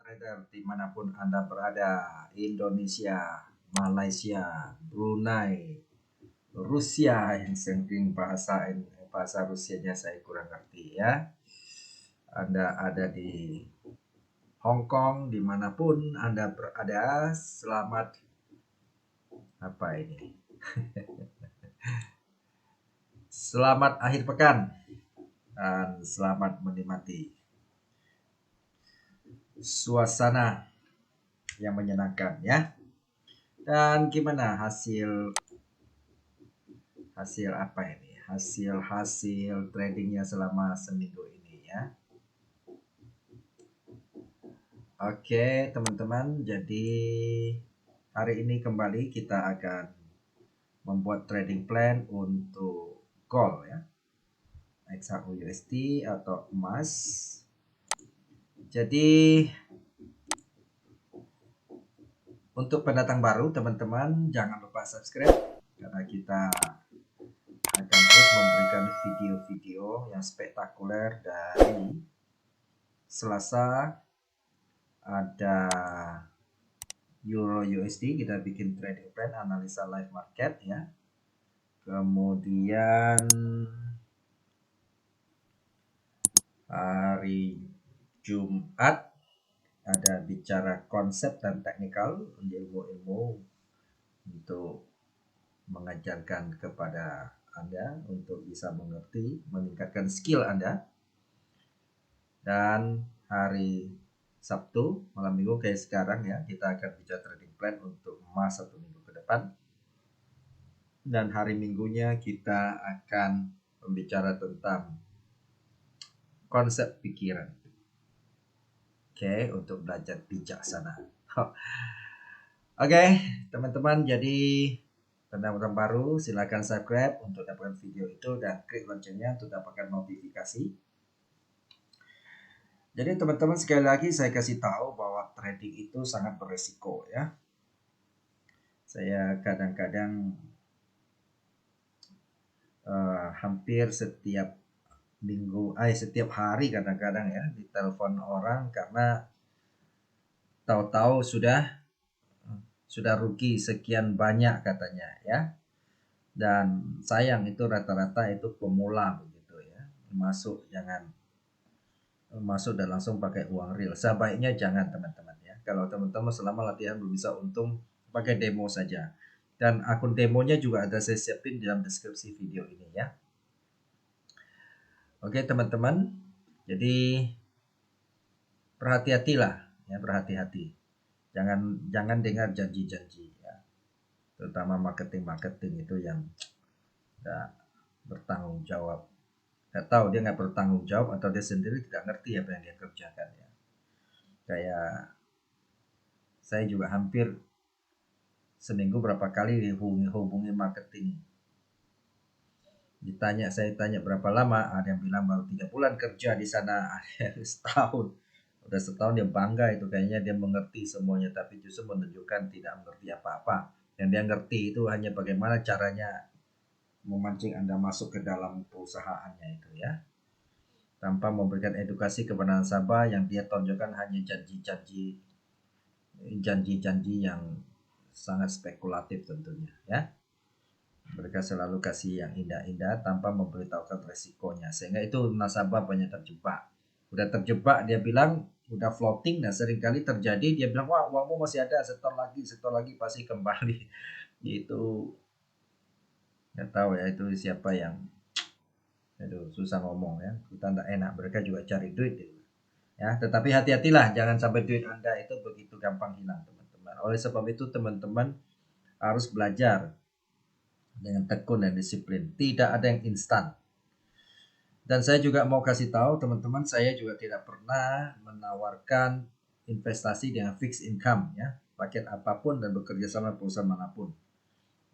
trader dimanapun Anda berada, Indonesia, Malaysia, Brunei, Rusia, yang sering bahasa Rusianya saya kurang ngerti ya. Anda ada di Hong Kong, dimanapun Anda berada, selamat apa ini? Selamat akhir pekan dan selamat menikmati suasana yang menyenangkan ya. Dan gimana hasil apa ini? Hasil tradingnya selama seminggu ini ya. Oke, teman-teman, jadi hari ini kembali kita akan membuat trading plan untuk gold ya. XAU-USD atau emas. Jadi untuk pendatang baru, teman-teman, jangan lupa subscribe karena kita akan terus memberikan video-video yang spektakuler. Dari Selasa ada Euro USD, kita bikin trading plan analisa live market ya. Kemudian hari Jumat ada bicara konsep dan teknikal, ilmu-ilmu untuk mengajarkan kepada Anda untuk bisa mengerti, meningkatkan skill Anda. Dan hari Sabtu, malam minggu kayak sekarang ya, kita akan bicara trading plan untuk emas 1 minggu ke depan. Dan hari Minggunya kita akan membicara tentang konsep pikiran. Oke, untuk belajar bijaksana. Oke, teman-teman, jadi pendatang baru silakan subscribe untuk dapatkan video itu dan klik loncengnya untuk dapatkan notifikasi. Jadi teman-teman, sekali lagi saya kasih tahu bahwa trading itu sangat beresiko ya. Saya kadang-kadang hampir setiap setiap hari kadang-kadang ya ditelepon orang karena tahu-tahu sudah rugi sekian banyak katanya ya. Dan sayang itu rata-rata itu pemula begitu ya. Masuk dan langsung pakai uang real. Sebaiknya jangan teman-teman ya. Kalau teman-teman selama latihan belum bisa untung, pakai demo saja. Dan akun demonya juga ada saya siapin dalam deskripsi video ini ya. Oke teman-teman, jadi berhati-hatilah ya, berhati-hati. Jangan dengar janji-janji ya. Terutama marketing itu yang nggak bertanggung jawab. Nggak tahu dia nggak bertanggung jawab atau dia sendiri tidak ngerti apa yang dia kerjakan ya. Kayak saya juga hampir seminggu berapa kali dihubungi marketing. Saya tanya berapa lama, ada yang bilang baru 3 bulan kerja di sana, ada yang setahun. Udah setahun dia bangga itu kayaknya dia mengerti semuanya, tapi justru menunjukkan tidak mengerti apa-apa. Yang dia ngerti itu hanya bagaimana caranya memancing Anda masuk ke dalam perusahaannya itu ya. Tanpa memberikan edukasi kepada nasabah, yang dia tonjolkan hanya janji-janji yang sangat spekulatif tentunya ya. Mereka selalu kasih yang indah-indah tanpa memberitahukan resikonya, sehingga itu nasabah banyak terjebak. Udah terjebak dia bilang udah floating, nah seringkali terjadi dia bilang wah uangmu masih ada, setor lagi pasti kembali. Itu nggak tahu ya itu siapa yang susah ngomong ya, kita nggak enak, mereka juga cari duit gitu. Ya, tetapi hati-hatilah jangan sampai duit Anda itu begitu gampang hilang teman-teman. Oleh sebab itu teman-teman harus belajar dengan tekun dan disiplin. Tidak ada yang instan. Dan saya juga mau kasih tahu teman-teman, saya juga tidak pernah menawarkan investasi dengan fixed income ya, paket apapun dan bekerja sama perusahaan manapun.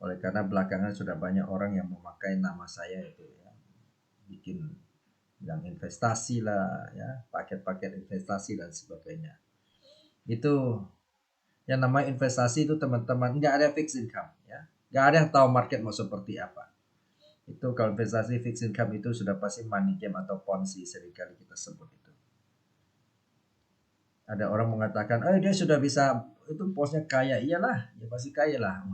Oleh karena belakangan sudah banyak orang yang memakai nama saya itu ya, bikin yang investasi lah ya, paket-paket investasi dan sebagainya. Itu yang namanya investasi itu teman-teman nggak ada fixed income ya, nggak ada yang tahu market mau seperti apa. Itu kalau investasi fixed income itu sudah pasti money game atau ponzi seringkali kita sebut itu. Ada orang mengatakan, dia sudah bisa itu posnya kaya. Iyalah, ya pasti kaya lah.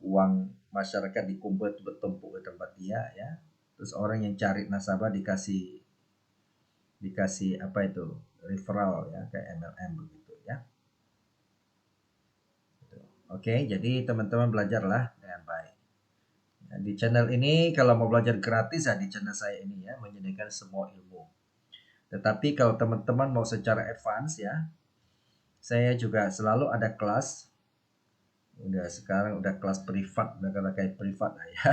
Uang masyarakat dikumpul bertumpuk ke tempat dia ya. Terus orang yang cari nasabah dikasih dikasih apa itu referral ya kayak MLM begitu ya. Oke, jadi teman-teman belajarlah dengan baik. Nah, di channel ini kalau mau belajar gratis ya di channel saya ini ya menyediakan semua ilmu. Tetapi kalau teman-teman mau secara advance ya, saya juga selalu ada kelas. Udah sekarang udah kelas privat, udah kayak privat lah ya.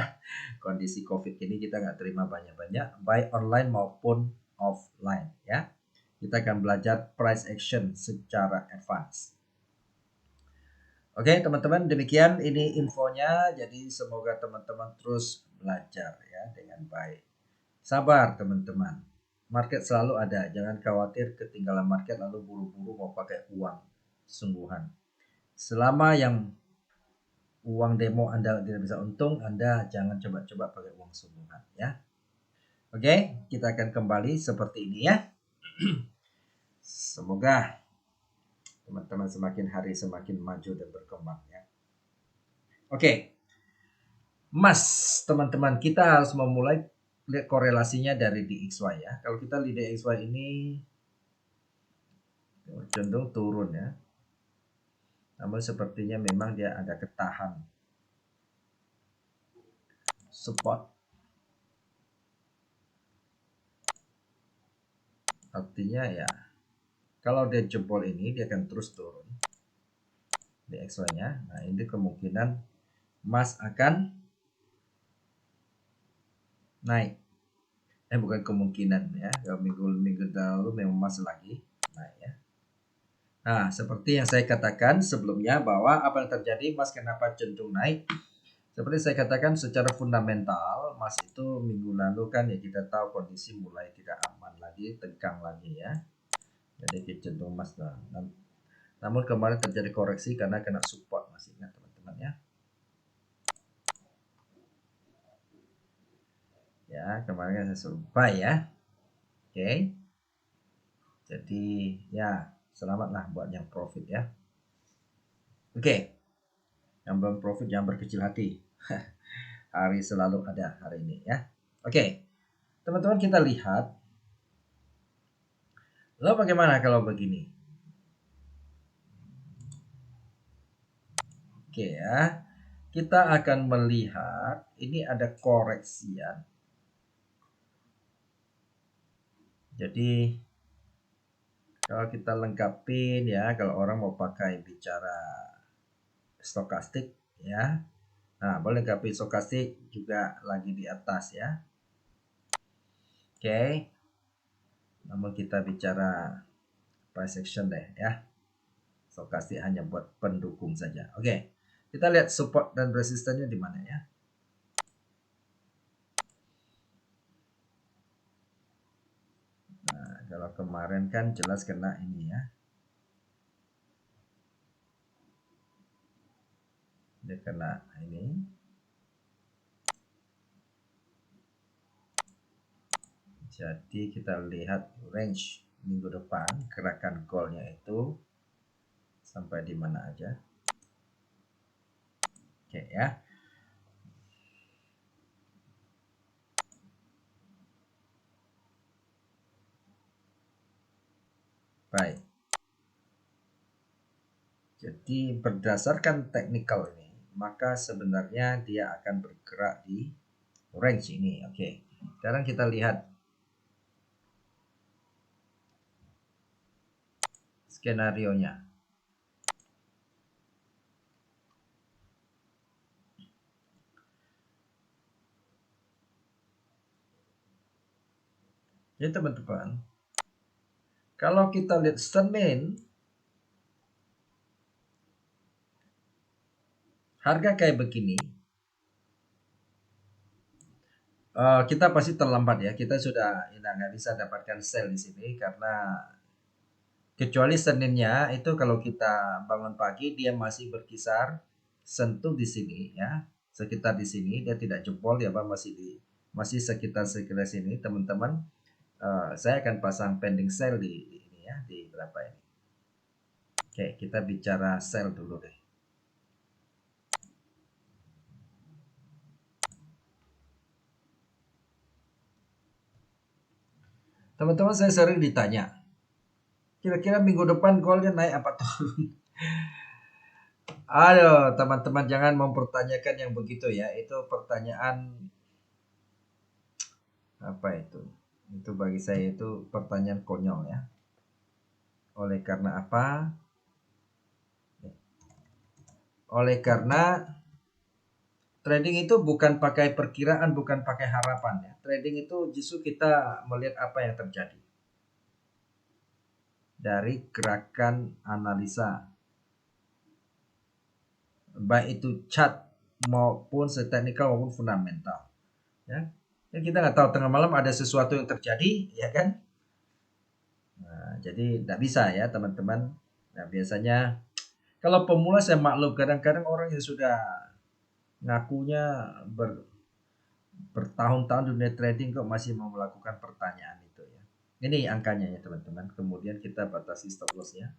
Kondisi COVID ini kita nggak terima banyak-banyak, baik online maupun offline ya. Kita akan belajar price action secara advance. Oke teman-teman, demikian ini infonya. Jadi semoga teman-teman terus belajar ya dengan baik. Sabar teman-teman. Market selalu ada. Jangan khawatir ketinggalan market lalu buru-buru mau pakai uang sungguhan. Selama yang uang demo Anda tidak bisa untung, Anda jangan coba-coba pakai uang sungguhan ya. Oke, kita akan kembali seperti ini ya. Semoga teman-teman semakin hari semakin maju dan berkembang ya. Oke. Mas, teman-teman, kita harus memulai lihat korelasinya dari DXY ya. Kalau kita lihat DXY ini cenderung turun ya. Namun sepertinya memang dia ada ketahan support. Artinya ya, kalau dia jebol ini dia akan terus turun DXY-nya. Nah, ini kemungkinan Mas akan naik. Bukan kemungkinan ya. Kalau minggu lalu memang Mas lagi naik ya. Nah, seperti yang saya katakan sebelumnya bahwa apa yang terjadi Mas kenapa cenderung naik? Seperti saya katakan secara fundamental, Mas itu minggu lalu kan ya kita tahu kondisi mulai tidak aman lagi, tegang lagi ya. Jadi cenderung Mas lah. Namun kemarin terjadi koreksi karena kena support, masih ingat teman-teman ya. Ya, kemarin saya suruh buy ya. Oke. Jadi ya, selamatlah buat yang profit ya. Oke. Yang belum profit jangan berkecil hati. Hari selalu ada hari ini ya. Oke. Teman-teman kita lihat. Lalu bagaimana kalau begini? Oke ya. Kita akan melihat ini ada koreksian. Jadi kalau kita lengkapin ya, kalau orang mau pakai bicara stokastik ya. Nah, boleh lengkapi stokastik juga lagi di atas ya. Oke. Namun kita bicara price action deh ya. Stokastik hanya buat pendukung saja. Oke. Kita lihat support dan resistannya di mana ya. Nah, kalau kemarin kan jelas kena ini ya. Dia kena ini. Jadi kita lihat range minggu depan gerakan goalnya itu sampai di mana aja. Oke ya. Baik. Jadi berdasarkan teknikal ini, maka sebenarnya dia akan bergerak di range ini. Oke. Sekarang kita lihat skenario-nya. Jadi teman-teman, kalau kita lihat Senin, harga kayak begini, kita pasti terlambat ya. Kita sudah nggak bisa dapatkan sell di sini karena kecuali Seninnya itu kalau kita bangun pagi dia masih berkisar sentuh di sini ya, sekitar di sini dia tidak jebol ya, masih sekitar sini teman-teman. Saya akan pasang pending sell di ini ya, di berapa ini. Oke, kita bicara sell dulu deh. Teman-teman, saya sering ditanya, kira-kira minggu depan goldnya naik apa turun? Ayo teman-teman, jangan mempertanyakan yang begitu ya. Itu pertanyaan apa itu? Itu bagi saya itu pertanyaan konyol ya. Oleh karena apa? Oleh karena trading itu bukan pakai perkiraan, bukan pakai harapan ya. Trading itu justru kita melihat apa yang terjadi dari gerakan analisa, baik itu chart maupun teknikal maupun fundamental. Ya, ya kita nggak tahu tengah malam ada sesuatu yang terjadi, ya kan? Nah, jadi nggak bisa ya teman-teman. Nah, biasanya kalau pemula saya maklum, kadang-kadang orang yang sudah ngakunya bertahun-tahun dunia trading kok masih mau melakukan pertanyaan itu ya. Ini angkanya ya teman-teman. Kemudian kita batasi stop loss ya.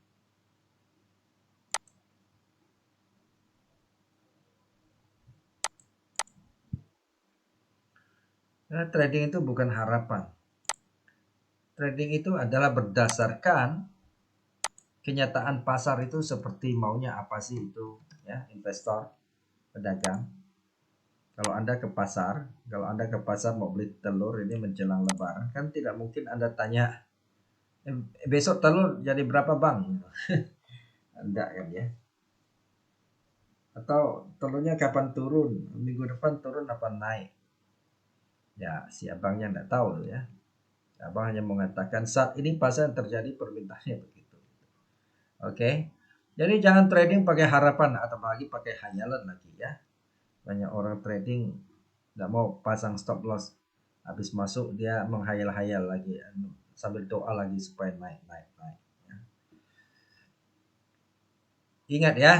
Nah, trading itu bukan harapan. Trading itu adalah berdasarkan kenyataan pasar itu seperti maunya apa sih itu ya, investor, pedagang. Kalau Anda ke pasar mau beli telur ini menjelang lebaran, kan tidak mungkin Anda tanya, besok telur jadi berapa bang? Enggak kan ya. Atau telurnya kapan turun? Minggu depan turun apa naik? Ya, si abangnya enggak tahu ya. Abang hanya mengatakan saat ini pasar terjadi permintaannya begitu. Oke. Jadi jangan trading pakai harapan atau lagi pakai hayalan lagi ya. Banyak orang trading nggak mau pasang stop loss. Habis masuk dia menghayal-hayal lagi sambil doa lagi supaya naik. Ya. Ingat ya,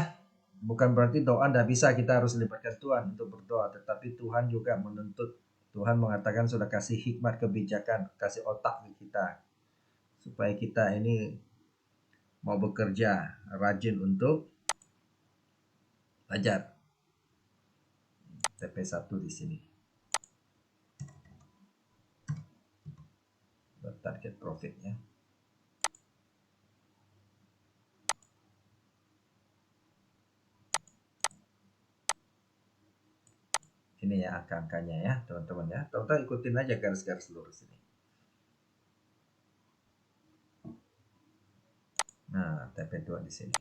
bukan berarti doa tidak bisa, kita harus libatkan Tuhan untuk berdoa, tetapi Tuhan juga menuntut. Tuhan mengatakan sudah kasih hikmat kebijakan, kasih otak ke kita supaya kita ini mau bekerja rajin untuk belajar. TP1 di sini. Target profitnya. Ini ya angka-angkanya ya teman-teman ya. Teman-teman ikutin aja garis-garis lurus ini. Nah, TP2 di sini.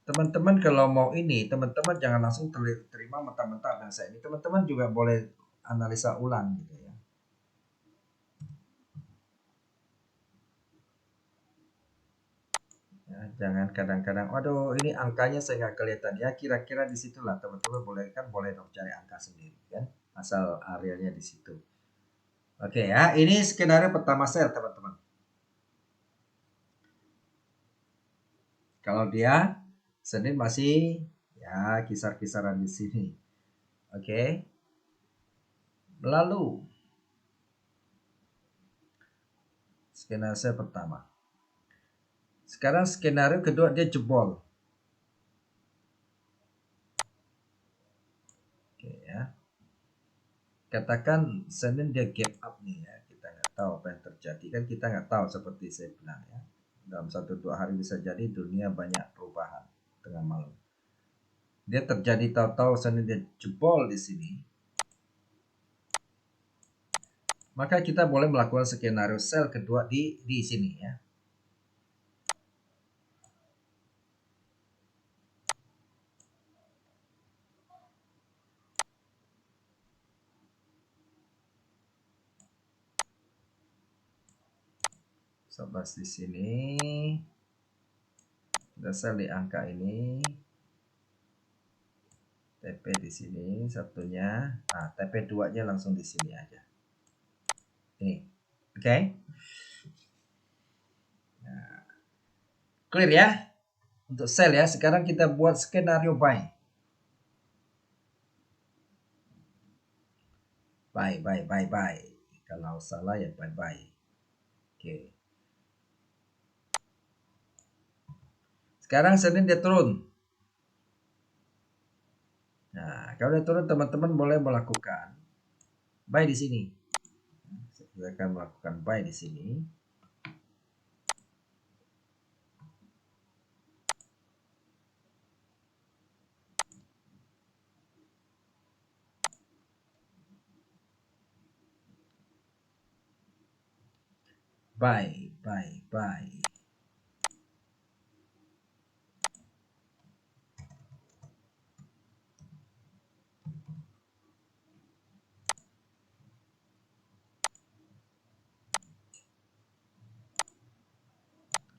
Teman-teman kalau mau ini, teman-teman jangan langsung terima mentah-mentah bahasa ini. Teman-teman juga boleh analisa ulang gitu ya. Ya, jangan kadang-kadang, waduh ini angkanya saya nggak kelihatan ya. Kira-kira di situlah teman-teman boleh dong cari angka sendiri kan, asal areanya di situ. Oke ya, ini skenario pertama sel teman-teman. Kalau dia Senin masih ya kisar-kisaran di sini. Oke. Lalu skenario pertama. Sekarang skenario kedua dia jebol. Oke ya. Katakan Senin dia gap up nih ya. Kita nggak tahu apa yang terjadi. Kan kita nggak tahu seperti saya bilang ya. Dalam 1-2 hari bisa jadi dunia banyak perubahan tengah malam. Dia terjadi tahu-tahu Senin dia jebol di sini. Maka kita boleh melakukan skenario sell kedua di sini ya. Sobat di sini. Kita sell di angka ini. TP di sini satunya. Nah, TP 2-nya langsung di sini aja. Ini. Oke. Okay? Nah, clear ya? Untuk sell ya. Sekarang kita buat skenario buy. Buy. Kalau salah ya bye-bye. Oke. Sekarang Senin dia turun. Nah, kalau dia turun teman-teman boleh melakukan buy di sini. Kita akan melakukan buy di sini. Buy.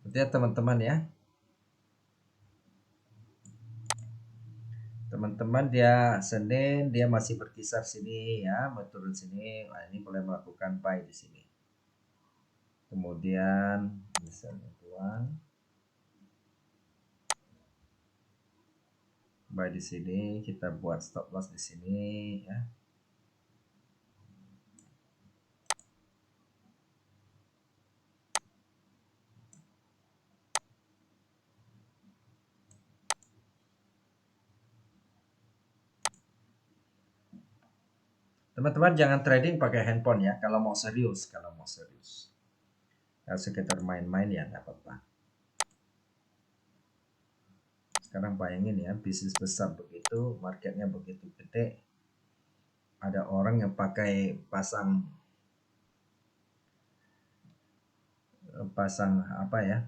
Lihat teman-teman ya. Teman-teman dia Senin dia masih berkisar sini ya, mau turun sini. Nah, ini boleh melakukan buy di sini. Kemudian misalnya tuang buy di sini, kita buat stop loss di sini ya. Teman-teman jangan trading pakai handphone ya kalau mau serius, Kalau sekedar main-main ya nggak apa-apa. Sekarang bayangin ya, bisnis besar begitu, marketnya begitu gede, ada orang yang pakai pasang apa ya,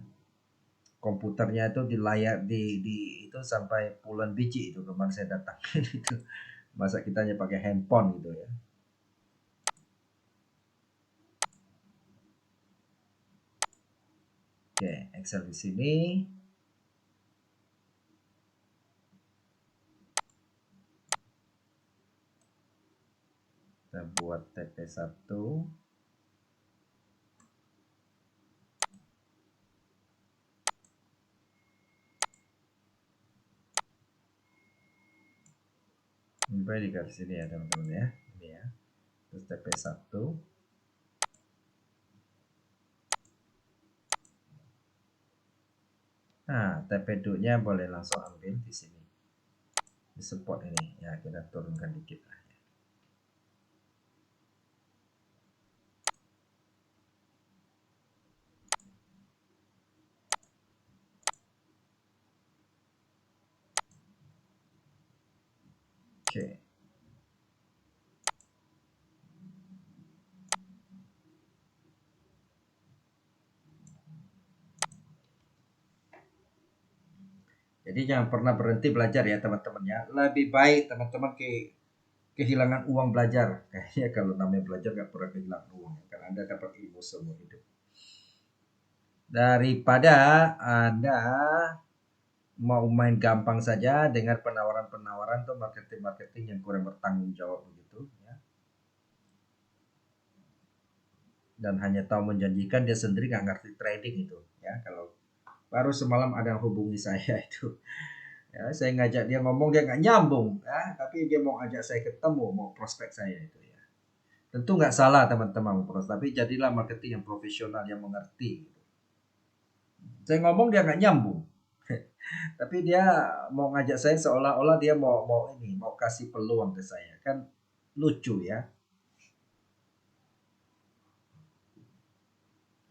komputernya itu di layar di itu sampai puluhan biji itu kemarin saya datang itu. Masa kita hanya pakai handphone gitu ya. Oke, Excel di sini. Kita buat TP1. Ini di garis sini ya teman-teman ya. Ini ya. Terus TP1. Nah, TP2-nya boleh langsung ambil di sini. Di support ini. Ya, kita turunkan dikit lah. Oke. Jadi jangan pernah berhenti belajar ya teman-teman ya. Lebih baik teman-teman kehilangan uang belajar. Kayaknya kalau namanya belajar nggak pernah kehilangan uang. Karena Anda dapat ilmu seumur hidup. Daripada Anda mau main gampang saja dengan penawaran-penawaran tuh marketing-marketing yang kurang bertanggung jawab begitu ya. Dan hanya tahu menjanjikan, dia sendiri nggak ngerti trading itu ya. Kalau baru semalam ada yang hubungi saya itu ya, saya ngajak dia ngomong dia nggak nyambung ya, tapi dia mau ajak saya ketemu, mau prospek saya itu ya. Tentu nggak salah teman-teman, tapi jadilah marketing yang profesional yang mengerti. Saya ngomong dia nggak nyambung, tapi dia mau ngajak saya seolah-olah dia mau kasih peluang ke saya, kan lucu ya.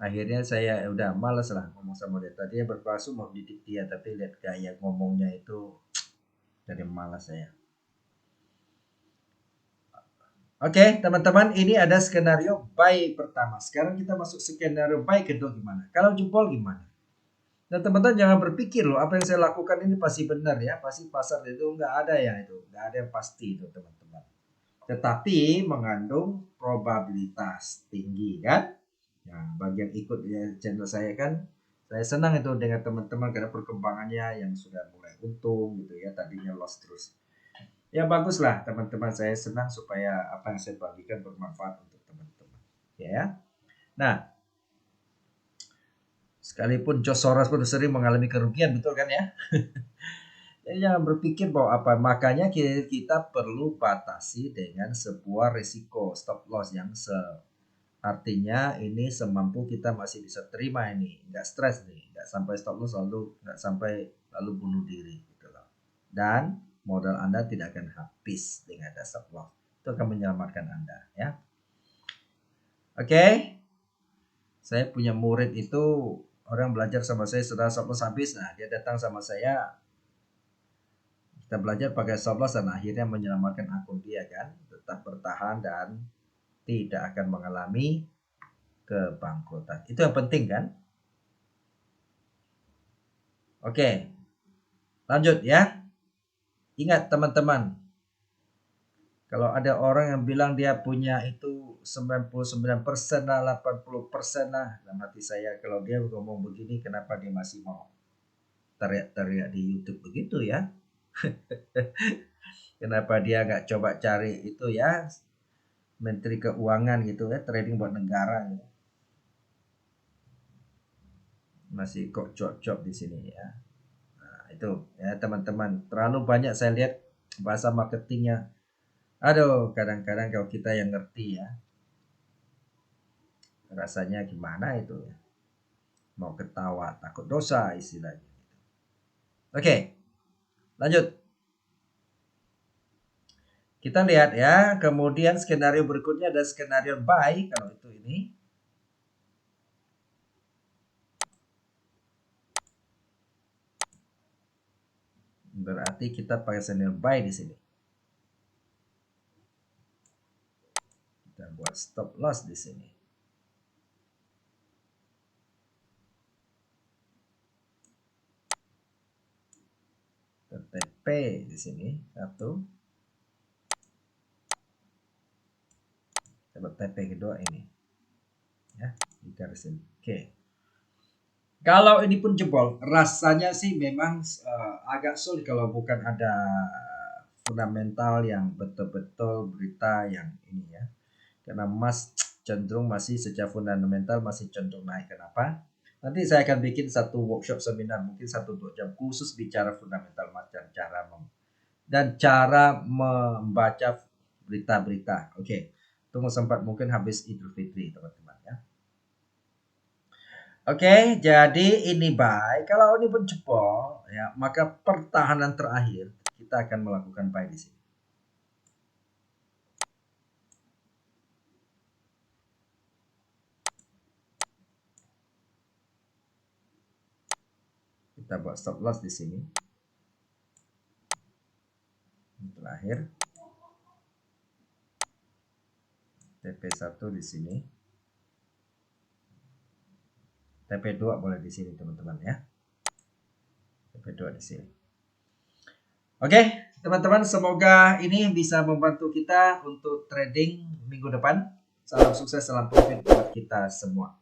Akhirnya saya udah males lah ngomong sama dia. Tadinya berpasu mau didik dia, tapi lihat gaya ngomongnya itu jadi malas saya. Oke, teman-teman, ini ada skenario buy pertama. Sekarang kita masuk skenario buy kedua gimana? Kalau jempol gimana? Nah, teman-teman jangan berpikir loh, apa yang saya lakukan ini pasti benar ya. Pasti pasar itu nggak ada ya itu. Nggak ada yang pasti itu teman-teman. Tetapi mengandung probabilitas tinggi kan? Nah, bagi yang ikut ya, channel saya kan, saya senang itu dengan teman-teman karena perkembangannya yang sudah mulai untung gitu ya. Tadinya loss terus. Ya baguslah teman-teman, saya senang supaya apa yang saya bagikan bermanfaat untuk teman-teman. Ya. Nah, sekalipun George Soros pun sering mengalami kerugian, betul kan ya? Jadi jangan berpikir bahwa apa, makanya kita perlu batasi dengan sebuah risiko stop loss yang Artinya ini semampu kita masih bisa terima ini, nggak stres nih, nggak sampai stop loss nggak sampai lalu bunuh diri gitu loh. Dan modal Anda tidak akan habis dengan ada stop loss. Itu akan menyelamatkan Anda ya. Oke. Saya punya murid itu orang belajar sama saya setelah stop loss habis. Nah, dia datang sama saya. Kita belajar pakai stop loss dan akhirnya menyelamatkan akun dia kan. Tetap bertahan dan tidak akan mengalami kebangkrutan. Itu yang penting kan? Oke. Lanjut ya. Ingat teman-teman. Kalau ada orang yang bilang dia punya itu 99% lah, 80% lah. Dalam hati saya kalau dia ngomong begini kenapa dia masih mau teriak-teriak di YouTube begitu ya? Kenapa dia nggak coba cari itu ya Menteri Keuangan gitu ya, trading buat negara gitu. Masih kok job di sini ya. Nah, itu ya teman-teman. Terlalu banyak saya lihat bahasa marketingnya. Aduh, kadang-kadang kalau kita yang ngerti ya, rasanya gimana itu ya. Mau ketawa, takut dosa istilahnya. Oke, lanjut. Kita lihat ya, kemudian skenario berikutnya ada skenario buy kalau itu ini. Berarti kita pakai skenario buy di sini. Kita buat stop loss di sini. TP di sini satu. Coba TP kedua ini. Ya, di garis ini. Oke. Kalau ini pun jebol, rasanya sih memang agak sulit kalau bukan ada fundamental yang betul-betul berita yang ini ya. Karena emas cenderung masih secara fundamental masih cenderung naik. Kenapa? Nanti saya akan bikin satu workshop seminar mungkin 1-2 jam khusus bicara fundamental emas dan cara membaca berita-berita. Oke. Tunggu sempat mungkin habis Idul Fitri teman-teman ya. Oke, jadi ini buy. Kalau ini pun jebol, ya, maka pertahanan terakhir kita akan melakukan buy di sini. Kita buat stop loss di sini. Terakhir. TP1 di sini. TP2 boleh di sini teman-teman ya. TP2 di sini. Oke, teman-teman, semoga ini bisa membantu kita untuk trading minggu depan. Salam sukses, salam profit buat kita semua.